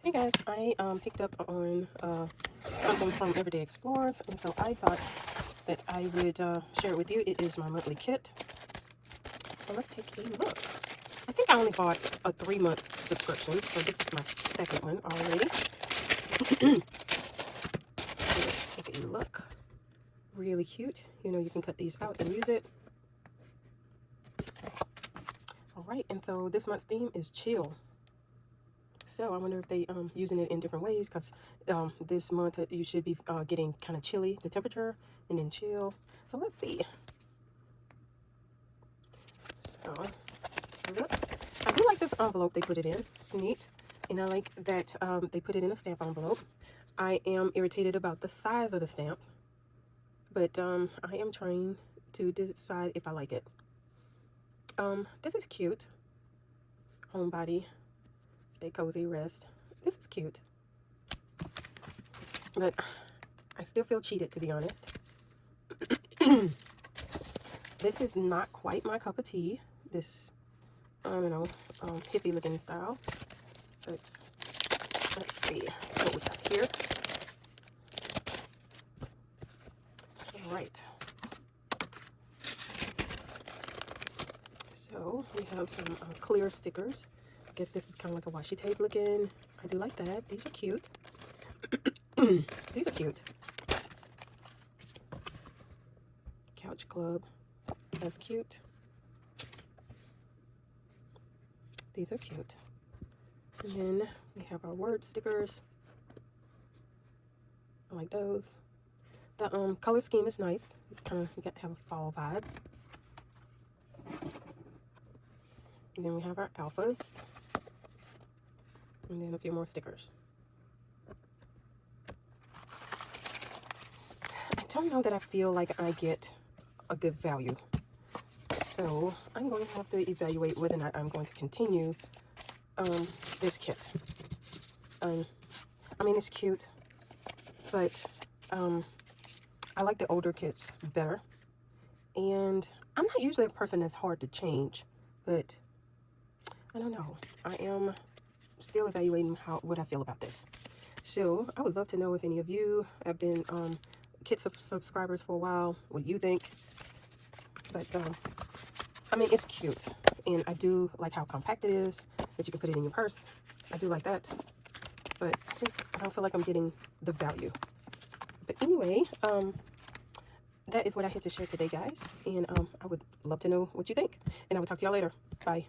Hey guys, I picked up on something from Everyday Explorers, and so I thought that I would share it with you. It is my monthly kit. So let's take a look. I think I only bought a 3-month subscription, so this is my second one already. So let's take a look. Really cute. You know, you can cut these out and use it. Alright, and so this month's theme is chill. So I wonder if they using it in different ways, because this month you should be getting kind of chilly, the temperature, and then chill. So let's see. So let's take a look. I do like this envelope they put it in. It's neat. And I like that they put it in a stamp envelope. I am irritated about the size of the stamp, but I am trying to decide if I like it. This is cute. Homebody. Stay cozy, rest. This is cute. But I still feel cheated, to be honest. This is not quite my cup of tea. This, I don't know, hippie looking style. But let's see what we got here. All right. So we have some clear stickers. I guess this is kind of like a washi tape looking. I do like that. These are cute. These are cute. Couch Club. That's cute. These are cute. And then we have our word stickers. I like those. The color scheme is nice. It's kind of, you got to have a fall vibe. And then we have our alphas. And then a few more stickers. I don't know that I feel like I get a good value. So I'm going to have to evaluate whether or not I'm going to continue this kit. I mean, it's cute, but I like the older kits better. And I'm not usually a person that's hard to change, but I don't know. I am still evaluating what I feel about this. So I would love to know if any of you have been kit subscribers for a while, what you think. But I mean, it's cute, and I do like how compact it is, that you can put it in your purse. I do like that, but I don't feel like I'm getting the value. But anyway, that is what I had to share today, guys, and I would love to know what you think, and I will talk to y'all later. Bye.